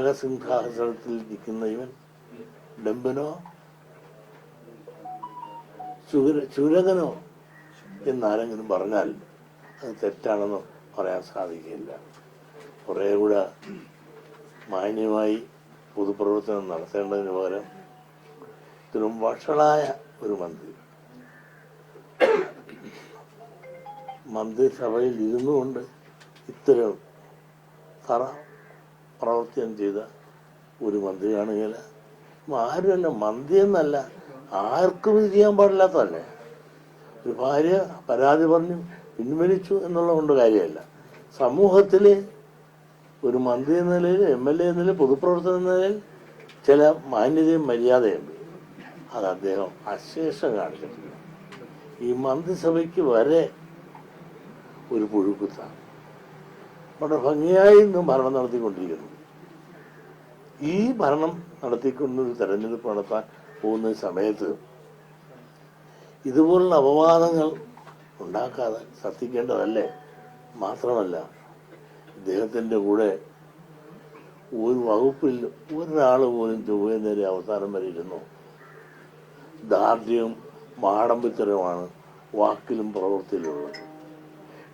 രാജസിംഹാസനത്തിൽ ഇരിക്കുന്ന ഇവൻ ഡംബനോ ചുരകനോ എന്നാരെങ്കിലും പറഞ്ഞാൽ അത് തെറ്റാണെന്ന് പറയാൻ സാധിക്കില്ല. കുറേ കൂടെ മാന്യമായി പൊതുപ്രവർത്തനം നടത്തേണ്ടതിന് പകരം ഇത്തരം വഷളായ ഒരു മന്ത്രിസഭയിൽ ഇരുന്നുകൊണ്ട് ഇത്തരം പ്രവർത്തനം ചെയ്ത ഒരു മന്ത്രി കാണുകയില്ല. ആരുമല്ല, മന്ത്രി എന്നല്ല, ആർക്കും ഇത് ചെയ്യാൻ പാടില്ലാത്തതല്ലേ. ഒരു ഭാര്യ പരാതി പറഞ്ഞു പിൻവലിച്ചു എന്നുള്ളതുകൊണ്ട് കാര്യമല്ല. സമൂഹത്തിൽ ഒരു മന്ത്രി എന്ന നിലയിൽ, MLA എന്ന നിലയിൽ, പൊതുപ്രവർത്തനം എന്ന നിലയിൽ ചില മാന്യതയും മര്യാദയുണ്ട്. അത് അദ്ദേഹം അശേഷം കാണിച്ചിട്ടില്ല. ഈ മന്ത്രിസഭയ്ക്ക് വരെ ഒരു പുഴുക്കുത്താണ്. വളരെ ഭംഗിയായി ഇന്നും ഭരണം നടത്തിക്കൊണ്ടിരിക്കുന്നു. ഈ ഭരണം നടത്തിക്കൊണ്ടൊരു തെരഞ്ഞെടുപ്പ് നടത്താൻ പോകുന്ന സമയത്ത് ഇതുപോലുള്ള അപവാദങ്ങൾ ഉണ്ടാക്കാതെ ശ്രദ്ധിക്കേണ്ടതല്ലേ. മാത്രമല്ല, ഇദ്ദേഹത്തിൻ്റെ കൂടെ ഒരു വകുപ്പിൽ ഒരാൾ പോലും ചൊവ്വേ നേരെ അവസാനം വരെ ഇരുന്നു. ദാർഢ്യവും മാടമ്പിത്തരവുമാണ് വാക്കിലും പ്രവൃത്തിയിലുള്ളത്.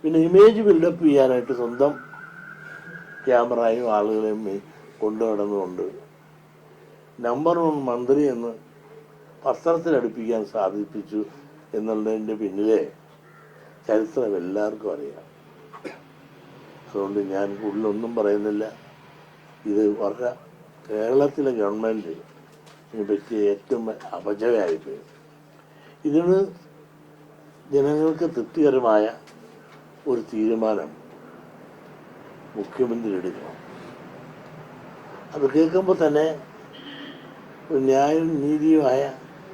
പിന്നെ ഇമേജ് ബിൽഡപ്പ് ചെയ്യാനായിട്ട് സ്വന്തം ക്യാമറയും ആളുകളെയും കൊണ്ടു നടന്നുകൊണ്ട് നമ്പർ 1 മന്ത്രി എന്ന് പത്രത്തിലടുപ്പിക്കാൻ സാധിപ്പിച്ചു എന്നുള്ളതിൻ്റെ പിന്നിലെ ചരിത്രം എല്ലാവർക്കും അറിയാം. അതുകൊണ്ട് ഞാൻ കൂടുതലൊന്നും പറയുന്നില്ല. ഇത് വളരെ കേരളത്തിലെ ഗവൺമെൻറ് ഇതിനെ പറ്റിയ ഏറ്റവും അപജയമായിപ്പോയി. ഇതിന് ജനങ്ങൾക്ക് തൃപ്തികരമായ ഒരു തീരുമാനം മുഖ്യമന്ത്രി എടുക്കണം. അത് കേൾക്കുമ്പോൾ തന്നെ ഒരു ന്യായവും നീതിയുമായ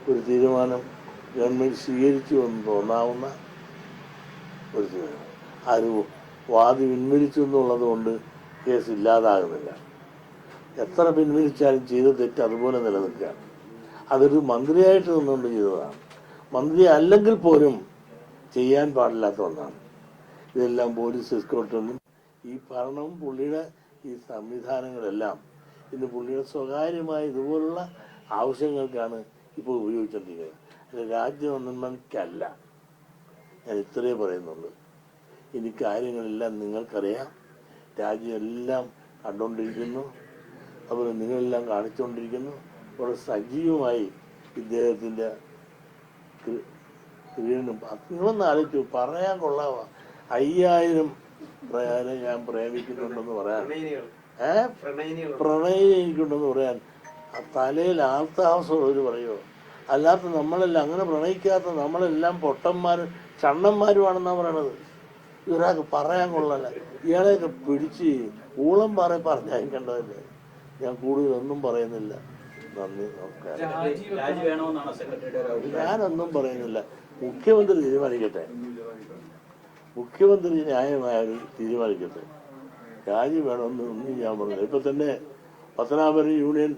ഒരു തീരുമാനം ഗവൺമെൻറ് സ്വീകരിച്ചു എന്ന് തോന്നാവുന്ന ഒരു തീരുമാനം. ആരും വാദി പിൻവലിച്ചു എന്നുള്ളത് കൊണ്ട് കേസ് ഇല്ലാതാകുന്നില്ല. എത്ര പിൻവലിച്ചാലും ചെയ്ത തെറ്റ് അതുപോലെ നിലനിൽക്കുകയാണ്. അതൊരു മന്ത്രിയായിട്ട് നിന്നുകൊണ്ട് ചെയ്തതാണ്. മന്ത്രി അല്ലെങ്കിൽ പോലും ചെയ്യാൻ പാടില്ലാത്ത ഒന്നാണ്. ഇതെല്ലാം പോലീസ് എസ്കോർട്ടും ഈ ഭരണവും പുള്ളിയുടെ ഈ സംവിധാനങ്ങളെല്ലാം ഇന്ന് പുള്ളിയുടെ സ്വകാര്യമായ ഇതുപോലുള്ള ആവശ്യങ്ങൾക്കാണ് ഇപ്പോൾ ഉപയോഗിച്ചുകൊണ്ടിരിക്കുന്നത്. അല്ല, രാജ്യനന്മയ്ക്കല്ല. ഞാൻ ഇത്രയേ പറയുന്നുള്ളൂ. ഇനി കാര്യങ്ങളെല്ലാം നിങ്ങൾക്കറിയാം. രാജ്യം എല്ലാം കണ്ടുകൊണ്ടിരിക്കുന്നു. അതുപോലെ നിങ്ങളെല്ലാം കാണിച്ചുകൊണ്ടിരിക്കുന്നു. വളരെ സജീവമായി ഇദ്ദേഹത്തിൻ്റെ നിങ്ങളൊന്ന് ആലോചിച്ചു. പറയാൻ കൊള്ളാവ 5000 പ്രയാരം ഞാൻ പ്രേമിക്കുന്നുണ്ടെന്ന് പറയാൻ, പ്രണയിക്കുന്നുണ്ടെന്ന് പറയാൻ ആ തലയിൽ ആൾത്താമസമുള്ളവർ പറയുമോ? അല്ലാത്ത നമ്മളെല്ലാം അങ്ങനെ പ്രണയിക്കാത്ത നമ്മളെല്ലാം പൊട്ടന്മാരും ചണ്ണന്മാരുമാണെന്നാണ് പറയണത്. ഇവരാൾക്ക് പറയാൻ കൊള്ളല്ല. ഇയാളെയൊക്കെ പിടിച്ച് ഊളം പറഞ്ഞയക്കേണ്ടതല്ലേ. ഞാൻ കൂടുതലൊന്നും പറയുന്നില്ല. നന്ദി, നമസ്കാരം. ഞാനൊന്നും പറയുന്നില്ല. മുഖ്യമന്ത്രി തീരുമാനിക്കട്ടെ. മുഖ്യമന്ത്രി ന്യായമായ ഒരു തീരുമാനിക്കട്ടെ. രാജി വേണമെന്ന് ഒന്നും ഞാൻ പറഞ്ഞില്ല. ഇപ്പൊ തന്നെ പത്തനാപുരം യൂണിയൻ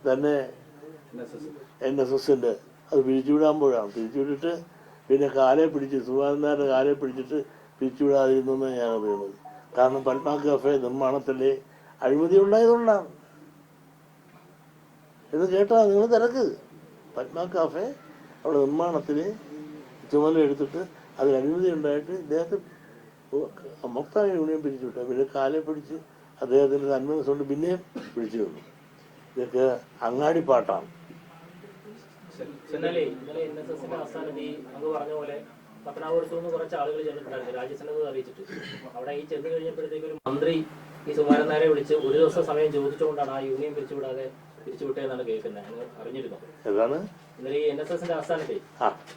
തന്നെ NSSന്റെ അത് പിരിച്ചുവിടാൻ പിരിച്ചുവിട്ടിട്ട് പിന്നെ കാലെ പിടിച്ച് സുധാകരനാരുടെ കാലെ പിടിച്ചിട്ട് പിരിച്ചുവിടാതിരുന്നെന്ന് ഞാൻ അറിയുന്നത്. കാരണം പത്മ കഫേ നിർമ്മാണത്തിലെ അഴിമതി ഉണ്ടായതുകൊണ്ടാണ്. ഇത് കേട്ടാ നിങ്ങൾ തിരക്ക്. പത്മ കഫേ അവിടെ നിർമ്മാണത്തിൽ ചുമതല എടുത്തിട്ട് അതിൽ അഴിമതി ഉണ്ടായിട്ട് ഇദ്ദേഹത്തെ മൊത്തം യൂണിയൻ പിരിച്ചുവിട്ടു. പിന്നെ കാലെ പിടിച്ച് അദ്ദേഹത്തിൻ്റെ നന്മ കൊണ്ട് പിന്നെയും പിടിച്ചു തന്നു. ഇതൊക്കെ അങ്ങാടിപ്പാട്ടാണ്. പത്തനാപുരത്തുനിന്ന് കുറച്ച് ആളുകൾ ചെന്നിട്ടുണ്ടായിരുന്നു രാജ്യസഭ അറിയിച്ചിട്ട്. അവിടെ ഈ ചെന്ന് കഴിഞ്ഞപ്പോഴത്തേക്ക് ഒരു മന്ത്രി ഈ സുകുമാരൻ നായരെ വിളിച്ച് ഒരു ദിവസം സമയം ചോദിച്ചുകൊണ്ടാണ് ആ യൂണിയൻ പിരിച്ചുവിട്ടെന്നാണ് കേൾക്കുന്നത്. അറിഞ്ഞിരുന്നു. ഇന്നലെ ഈ NSSന്റെ ആസ്ഥാനത്തെ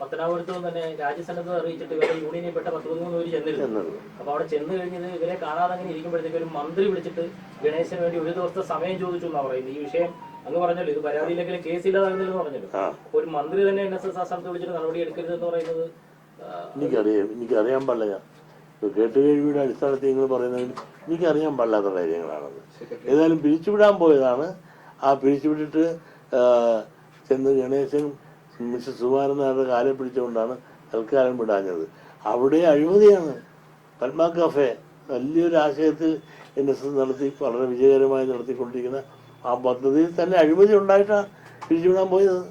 പത്തനാപുരത്തും തന്നെ രാജ്യസഭ അറിയിച്ചിട്ട് ഇവരെ യൂണിയനിൽ പെട്ട 13 പേര് ചെന്നിരുന്നു. അപ്പൊ അവിടെ ചെന്ന് കഴിഞ്ഞത് ഇവരെ കാണാതെ അങ്ങനെ ഇരിക്കുമ്പോഴത്തേക്ക് ഒരു മന്ത്രി വിളിച്ചിട്ട് ഗണേശന് വേണ്ടി ഒരു ദിവസത്തെ സമയം ചോദിച്ചു എന്നാ പറയുന്നത്. ഈ വിഷയം അങ്ങ് പറഞ്ഞല്ലോ, ഇത് പരാതിയില്ലെങ്കിലും കേസില്ലാതാകുന്നില്ലെന്ന് പറഞ്ഞല്ലോ. അപ്പൊ ഒരു മന്ത്രി തന്നെ NSS ആസ്ഥാനത്ത് വിളിച്ചിട്ട് നടപടി എടുക്കരുതെന്ന് പറയുന്നത് എനിക്കറിയാൻ പാടില്ല. കേട്ടുകേഴ്വിയുടെ അടിസ്ഥാനത്തിൽ നിങ്ങൾ പറയുന്നത് എനിക്കറിയാൻ പാടില്ലാത്ത കാര്യങ്ങളാണത്. ഏതായാലും പിരിച്ചുവിടാൻ പോയതാണ്. ആ പിരിച്ചുവിട്ടിട്ട് ചെന്ന് ഗണേശൻ മിസ്റ്റർ സുകുമാരൻ നായരുടെ കാലെ പിടിച്ചുകൊണ്ടാണ് തൽക്കാലം വിടാഞ്ഞത്. അവിടെ അഴിമതിയാണ്. പത്മ കഫേ വലിയൊരു ആശയത്തിൽ NSS നടത്തി വളരെ വിജയകരമായി നടത്തിക്കൊണ്ടിരിക്കുന്ന ആ പദ്ധതിയിൽ തന്നെ അഴിമതി ഉണ്ടായിട്ടാണ് പിരിച്ചുവിടാൻ പോയത്.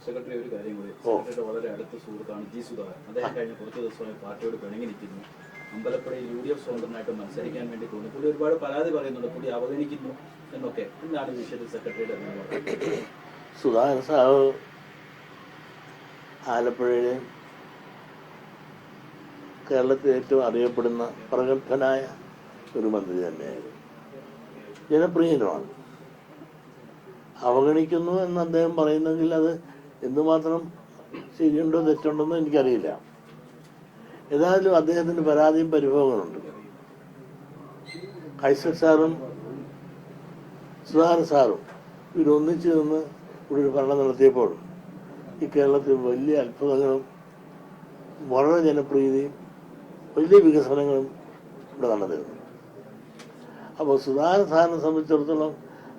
സെക്രട്ടറി, ഒരു കാര്യം കൂടി. സെക്രട്ടറിയുടെ വളരെ അടുത്ത സുഹൃത്താണ് ജി സുധാകരൻ. അദ്ദേഹം കഴിഞ്ഞ കുറച്ച് ദിവസമായി പാർട്ടിയോട് പിണങ്ങി നിൽക്കുന്നു. അമ്പലപ്പുഴയിൽ UDF സ്വതന്ത്രനായിട്ട് മത്സരിക്കാൻ വേണ്ടി തോന്നി. പുള്ളി ഒരുപാട് പരാതി പറയുന്നുണ്ട്, പുള്ളി അവഗണിക്കുന്നു എന്നൊക്കെ. എന്താണ് ഈ വിഷയത്തിൽ സെക്രട്ടറിയുടെ നിലപാട്? സുധാകരൻ സാഹു ആലപ്പുഴയിലെ കേരളത്തിൽ ഏറ്റവും അറിയപ്പെടുന്ന പ്രഗത്ഭനായ ഒരു മന്ത്രി തന്നെയായിരുന്നു. ജനപ്രിയനുമാണ്. അവഗണിക്കുന്നു എന്ന് അദ്ദേഹം പറയുന്നെങ്കിൽ അത് എന്തുമാത്രം ശരിയുണ്ടോ തെറ്റുണ്ടോന്നോ എനിക്കറിയില്ല. ഏതായാലും അദ്ദേഹത്തിന് പരാതിയും പരിഭവങ്ങളുണ്ട്. ഐസക് സാറും സുധാകരൻ സാറും ഇവരൊന്നിച്ച് നിന്ന് ഇവിടെ ഒരു ഭരണം നടത്തിയപ്പോൾ ഈ കേരളത്തിൽ വലിയ അത്ഭുതങ്ങളും വളരെ ജനപ്രീതിയും വലിയ വികസനങ്ങളും ഇവിടെ നടന്നിരുന്നു. അപ്പോൾ സുധാകരൻ സാറിനെ സംബന്ധിച്ചിടത്തോളം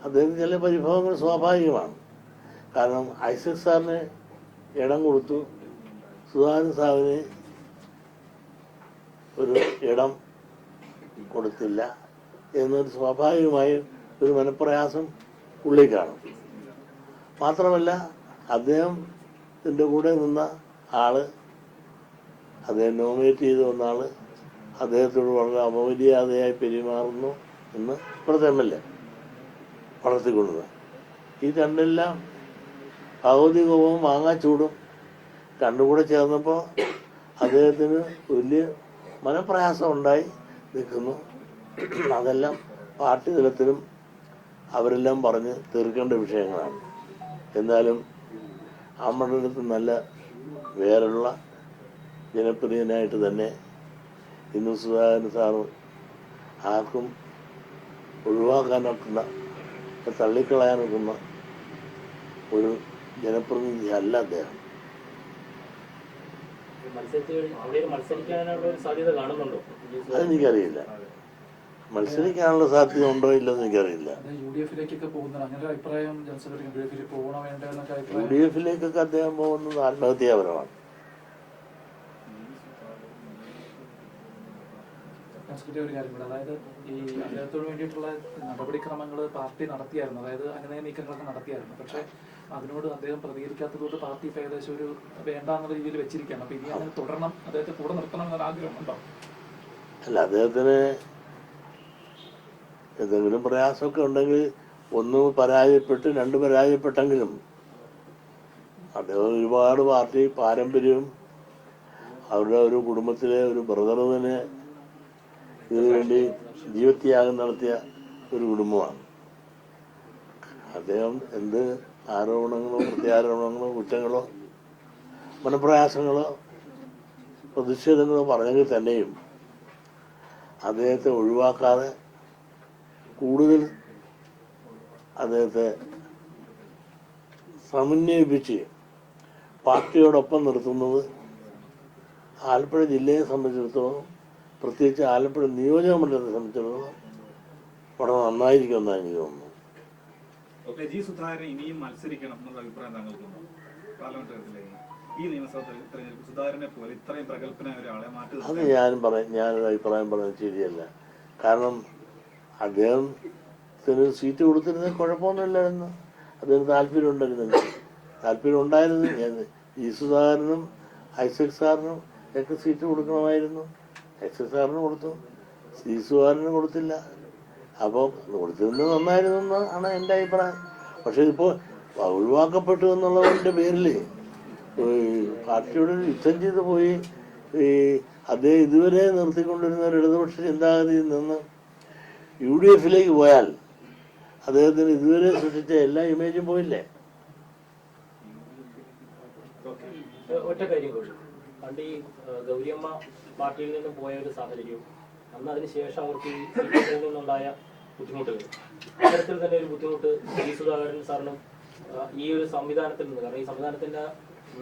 അദ്ദേഹത്തിന് ചില പരിഭവങ്ങൾ സ്വാഭാവികമാണ്. കാരണം ഐസക് സാറിന് ഇടം കൊടുത്തു, സുധാകരൻ സാറിന് ഒരു ഇടം കൊടുത്തില്ല എന്നൊരു സ്വാഭാവികമായ ഒരു മനപ്രയാസം ഉള്ളിൽ കാണും. മാത്രമല്ല അദ്ദേഹത്തിൻ്റെ കൂടെ നിന്ന ആള്, അദ്ദേഹം നോമിനേറ്റ് ചെയ്ത് വന്ന ആള് അദ്ദേഹത്തോട് വളരെ അപമര്യാദയായി പെരുമാറുന്നു എന്ന് ഇവിടുത്തെ MLA വളർത്തിക്കൊണ്ടത്. ഈ രണ്ടെല്ലാം ഭൗതികവും മാങ്ങാച്ചൂടും രണ്ടും കൂടെ ചേർന്നപ്പോൾ അദ്ദേഹത്തിന് വലിയ മനപ്രയാസം ഉണ്ടായി നിൽക്കുന്നു. അതെല്ലാം പാർട്ടി തലത്തിലും അവരെല്ലാം പറഞ്ഞ് തീർക്കേണ്ട വിഷയങ്ങളാണ്. എന്നാലും ആ മണ്ഡലത്തിൽ നല്ല വേറുള്ള ജനപ്രിയനായിട്ട് തന്നെ ഇന്ന് സുധാകരൻ സാറ് ആർക്കും ഒഴിവാക്കാനൊക്കുന്ന, തള്ളിക്കളയാനൊക്കുന്ന ഒരു ജനപ്രതിനിധി അല്ല അദ്ദേഹം. അതെനിക്കറിയില്ല. മത്സരിക്കാനുള്ള സാധ്യത ഉണ്ടോ ഇല്ലെന്ന് എനിക്കറിയില്ല. UDF-ലേക്കൊക്കെ അദ്ദേഹം പോകുന്നത് ആത്മഹത്യാപരമാണ്. ഒരു കാര്യം കൂടെ, അതായത് ഈ അദ്ദേഹത്തോട് വേണ്ടിയിട്ടുള്ള നടപടിക്രമങ്ങൾ പാർട്ടി നടത്തിയായിരുന്നു, അതായത് അനുനയ നീക്കങ്ങളൊക്കെ നടത്തിയായിരുന്നു. പക്ഷെ അതിനോട് അദ്ദേഹം പ്രതികരിക്കാത്തതുകൊണ്ട് പാർട്ടി ഇപ്പം ഏകദേശം ഒരു വേണ്ടാന്നുള്ള രീതിയിൽ വെച്ചിരിക്കുകയാണ്. അപ്പൊ ഇനി അങ്ങനെ തുടരണം, അദ്ദേഹത്തെ കൂടെ നിർത്തണം എന്നൊരു ആഗ്രഹം ഉണ്ടോ? അല്ല, അദ്ദേഹത്തിന് എന്തെങ്കിലും പ്രയാസമൊക്കെ ഉണ്ടെങ്കിൽ ഒന്ന് പരാജയപ്പെട്ട് രണ്ട് പരാജയപ്പെട്ടെങ്കിലും അദ്ദേഹം ഒരുപാട് പാർട്ടി പാരമ്പര്യവും അവരുടെ ഒരു കുടുംബത്തിലെ ഒരു ബ്രദർ തന്നെ ഇതിനു വേണ്ടി ജീവത്യാഗം നടത്തിയ ഒരു കുടുംബമാണ്. അദ്ദേഹം എന്ത് ആരോപണങ്ങളോ പ്രത്യാരോപണങ്ങളോ കുറ്റങ്ങളോ മനപ്രയാസങ്ങളോ പ്രതിഷേധങ്ങളോ പറഞ്ഞെങ്കിൽ തന്നെയും അദ്ദേഹത്തെ ഒഴിവാക്കാതെ കൂടുതൽ അദ്ദേഹത്തെ സമന്വയിപ്പിച്ച് പാർട്ടിയോടൊപ്പം നിർത്തുന്നത് ആലപ്പുഴ ജില്ലയെ സംബന്ധിച്ചിടത്തോളം, പ്രത്യേകിച്ച് ആലപ്പുഴ നിയോജക മണ്ഡലത്തെ സംബന്ധിച്ചിടത്തോളം വളരെ നന്നായിരിക്കുമെന്നാണ് എനിക്ക് തോന്നുന്നു. ജി സുധാകരൻ ഇനിയും മത്സരിക്കണം എന്നുള്ള അഭിപ്രായം താങ്കൾക്കുണ്ടോ? പാർലമെന്റ് ഈ നിയമസഭാ തെരഞ്ഞെടുപ്പ് സുധാകരനെ പോലെ ഇത്രയും പ്രഗത്ഭനായ ഒരാളെ മാറ്റി അത് ഞാനൊരു അഭിപ്രായം പറയുന്നത് ശരിയല്ല. കാരണം അദ്ദേഹത്തിന് സീറ്റ് കൊടുത്തിരുന്നത് കുഴപ്പമൊന്നുമില്ലായിരുന്നു. അദ്ദേഹത്തിന് താല്പര്യം ഉണ്ടായിരുന്നു. ജി സുധാകരനും ഐസക് സാറിനും ഒക്കെ സീറ്റ് കൊടുക്കണമായിരുന്നു. ഐസക് സാറിന് കൊടുത്തു, ജി സുധാകരനും കൊടുത്തില്ല. അപ്പോൾ കൊടുത്തിരുന്നത് നന്നായിരുന്നു എന്നാണ് എൻ്റെ അഭിപ്രായം. പക്ഷെ ഇപ്പോൾ ഒഴിവാക്കപ്പെട്ടു എന്നുള്ളതിൻ്റെ പേരിൽ പാർട്ടിയോട് യുദ്ധം ചെയ്ത് പോയി അദ്ദേഹം ഇതുവരെ നിർത്തിക്കൊണ്ടിരുന്ന ഒരു ഇടതുപക്ഷ ചിന്താഗതിയിൽ നിന്ന് UDF-ലേക്ക് പോയാൽ അദ്ദേഹത്തിന് ഇതുവരെ സൃഷ്ടിച്ച എല്ലാ ഇമേജും പോയില്ലേ? ഒറ്റ കാര്യം കൂടി, പണ്ട് ഈ ഗൗരിയമ്മ പാർട്ടിയിൽ നിന്നും പോയ ഒരു സാഹചര്യവും അന്ന് അതിനുശേഷം അവർക്ക് ഈ സീറ്റിൽ നിന്നുണ്ടായ ബുദ്ധിമുട്ടുകൾ, അത്തരത്തിൽ തന്നെ ഒരു ബുദ്ധിമുട്ട് ജി സുധാകരൻ സാറിനും ഈ ഒരു സംവിധാനത്തിൽ നിന്ന്, കാരണം ഈ സംവിധാനത്തിന്റെ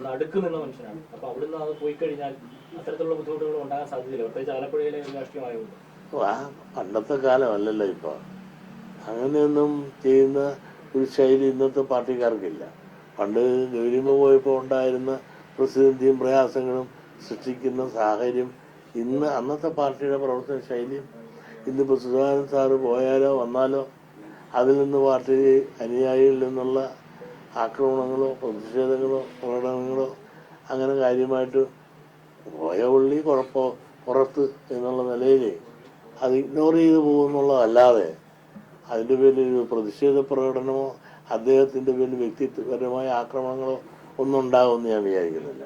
നടുക്ക് നിന്ന മനുഷ്യനാണ്. അപ്പൊ അവിടുന്ന് അത് പോയി കഴിഞ്ഞാൽ അത്തരത്തിലുള്ള ബുദ്ധിമുട്ടുകൾ ഉണ്ടാകാൻ സാധ്യതയില്ല, പ്രത്യേകിച്ച് ആലപ്പുഴയിലെ രാഷ്ട്രീയമായതുകൊണ്ട്. പണ്ടത്തെ കാലമല്ലല്ലോ ഇപ്പൊ. അങ്ങനെയൊന്നും ചെയ്യുന്ന ഒരു ശൈലി ഇന്നത്തെ പാർട്ടിക്കാർക്കില്ല. പണ്ട് ഗൗരിയമ്മ പോയപ്പോൾ ഉണ്ടായിരുന്ന പ്രതിസന്ധിയും പ്രയാസങ്ങളും സൃഷ്ടിക്കുന്ന സാഹചര്യം അന്നത്തെ പാർട്ടിയുടെ പ്രവർത്തന ശൈലിയും ഇന്നിപ്പോൾ സുധാകരൻ സാറ് പോയാലോ വന്നാലോ അതിൽ നിന്ന് പാർട്ടി അനുയായികളിൽ നിന്നുള്ള ആക്രമണങ്ങളോ പ്രതിഷേധങ്ങളോ പ്രകടനങ്ങളോ അങ്ങനെ കാര്യമായിട്ട് പോയ ഉള്ളി പുറത്ത് എന്നുള്ള നിലയിൽ അത് ഇഗ്നോർ ചെയ്ത് പോകുന്നുള്ളതല്ലാതെ അതിൻ്റെ പേരിൽ ഒരു പ്രതിഷേധ പ്രകടനമോ അദ്ദേഹത്തിൻ്റെ പേരിൽ വ്യക്തിപരമായ ആക്രമണങ്ങളോ ഒന്നും ഉണ്ടാകുമെന്ന് ഞാൻ വിചാരിക്കുന്നില്ല.